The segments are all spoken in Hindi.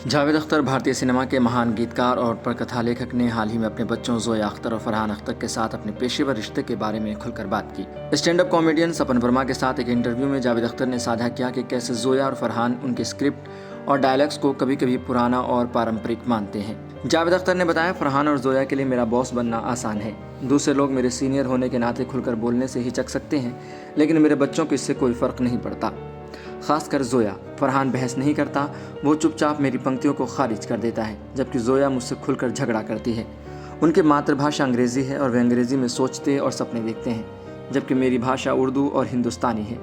जावेद अख्तर भारतीय सिनेमा के महान गीतकार और पटकथा लेखक ने हाल ही में अपने बच्चों जोया अख्तर और फरहान अख्तर के साथ अपने पेशेवर रिश्ते के बारे में खुलकर बात की। स्टैंड अप कॉमेडियन सपन वर्मा के साथ एक इंटरव्यू में जावेद अख्तर ने साझा किया कि कैसे जोया और फरहान उनके स्क्रिप्ट और डायलॉग्स को कभी कभी पुराना और पारंपरिक मानते हैं। जावेद अख्तर ने बताया, फरहान और जोया के लिए मेरा बॉस बनना आसान है। दूसरे लोग मेरे सीनियर होने के नाते खुलकर बोलने से हिचक सकते हैं, लेकिन मेरे बच्चों को इससे कोई फ़र्क नहीं पड़ता। खासकर जोया। फरहान बहस नहीं करता, वो चुपचाप मेरी पंक्तियों को खारिज कर देता है, जबकि जोया मुझसे खुलकर झगड़ा करती है। उनकी मातृभाषा अंग्रेज़ी है और वे अंग्रेज़ी में सोचते और सपने देखते हैं, जबकि मेरी भाषा उर्दू और हिंदुस्तानी है,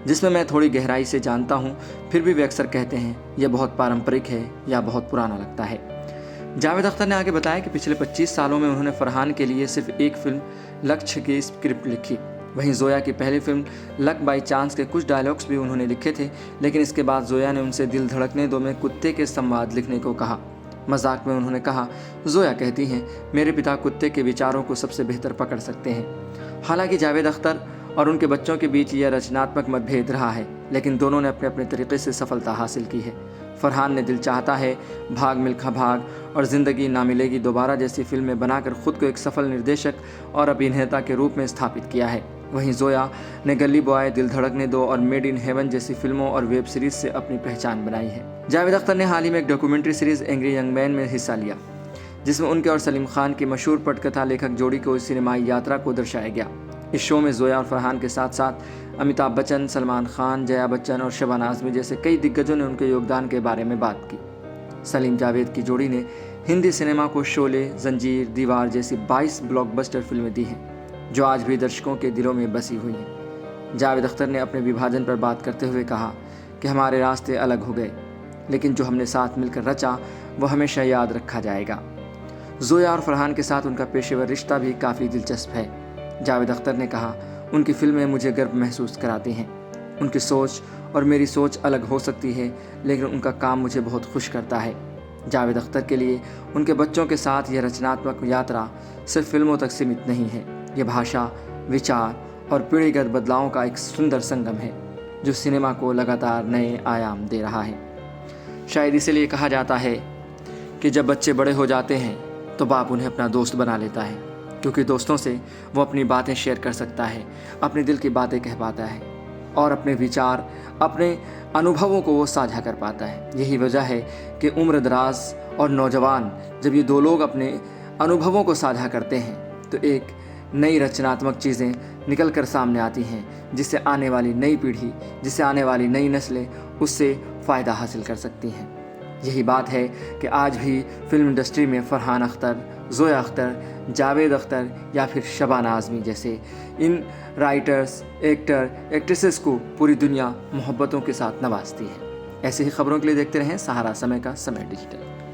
जिसमें मैं थोड़ी गहराई से जानता हूँ। फिर भी वे अक्सर कहते हैं यह बहुत पारंपरिक है या बहुत पुराना लगता है। जावेद अख्तर ने आगे बताया कि पिछले 25 सालों में उन्होंने फरहान के लिए सिर्फ एक फिल्म लक्ष्य की स्क्रिप्ट लिखी। वहीं जोया की पहली फिल्म लक बाई चांस के कुछ डायलॉग्स भी उन्होंने लिखे थे, लेकिन इसके बाद जोया ने उनसे दिल धड़कने दो में कुत्ते के संवाद लिखने को कहा। मजाक में उन्होंने कहा, जोया कहती हैं, मेरे पिता कुत्ते के विचारों को सबसे बेहतर पकड़ सकते हैं। हालांकि जावेद अख्तर और उनके बच्चों के बीच यह रचनात्मक मतभेद रहा है, लेकिन दोनों ने अपने अपने तरीके से सफलता हासिल की है। फरहान ने दिल चाहता है, भाग मिल्खा भाग और ज़िंदगी ना मिलेगी दोबारा जैसी फिल्में बनाकर खुद को एक सफल निर्देशक और अभिनेता के रूप में स्थापित किया है। वहीं जोया ने गली बॉय, दिल धड़कने दो और मेड इन हेवन जैसी फिल्मों और वेब सीरीज से अपनी पहचान बनाई है। जावेद अख्तर ने हाल ही में एक documentary series angry young man में हिस्सा लिया, जिसमें उनके और सलीम खान की मशहूर पटकथा लेखक जोड़ी को सिनेमाई यात्रा को दर्शाया गया। इस शो में जोया और फरहान के साथ साथ अमिताभ बच्चन, सलमान खान, जया बच्चन और शबाना आज़मी जैसे कई दिग्गजों ने उनके योगदान के बारे में बात की। सलीम जावेद की जोड़ी ने हिंदी सिनेमा को शोले, जंजीर, दीवार जैसी 22 ब्लॉकबस्टर फिल्में दी हैं, जो आज भी दर्शकों के दिलों में बसी हुई हैं। जावेद अख्तर ने अपने विभाजन पर बात करते हुए कहा कि हमारे रास्ते अलग हो गए, लेकिन जो हमने साथ मिलकर रचा वो हमेशा याद रखा जाएगा। जोया और फरहान के साथ उनका पेशेवर रिश्ता भी काफ़ी दिलचस्प है। जावेद अख्तर ने कहा, उनकी फिल्में मुझे गर्व महसूस कराती हैं। उनकी सोच और मेरी सोच अलग हो सकती है, लेकिन उनका काम मुझे बहुत खुश करता है। जावेद अख्तर के लिए उनके बच्चों के साथ यह रचनात्मक यात्रा सिर्फ फिल्मों तक सीमित नहीं है। यह भाषा, विचार और पीढ़ीगत बदलावों का एक सुंदर संगम है, जो सिनेमा को लगातार नए आयाम दे रहा है। शायद इसीलिए कहा जाता है कि जब बच्चे बड़े हो जाते हैं तो बाप उन्हें अपना दोस्त बना लेता है, क्योंकि दोस्तों से वो अपनी बातें शेयर कर सकता है, अपने दिल की बातें कह पाता है और अपने विचार, अपने अनुभवों को वो साझा कर पाता है। यही वजह है कि उम्र दराज और नौजवान जब ये दो लोग अपने अनुभवों को साझा करते हैं तो एक नई रचनात्मक चीज़ें निकल कर सामने आती हैं, जिससे आने वाली नई पीढ़ी, जिससे आने वाली नई नस्लें उससे फ़ायदा हासिल कर सकती हैं। यही बात है कि आज भी फिल्म इंडस्ट्री में फरहान अख्तर, जोया अख्तर, जावेद अख्तर या फिर शबाना आज़मी जैसे इन राइटर्स, एक्टर, एक्ट्रेसेस को पूरी दुनिया मोहब्बतों के साथ नवाजती है। ऐसी ही खबरों के लिए देखते रहें सहारा समय का समय डिजिटल।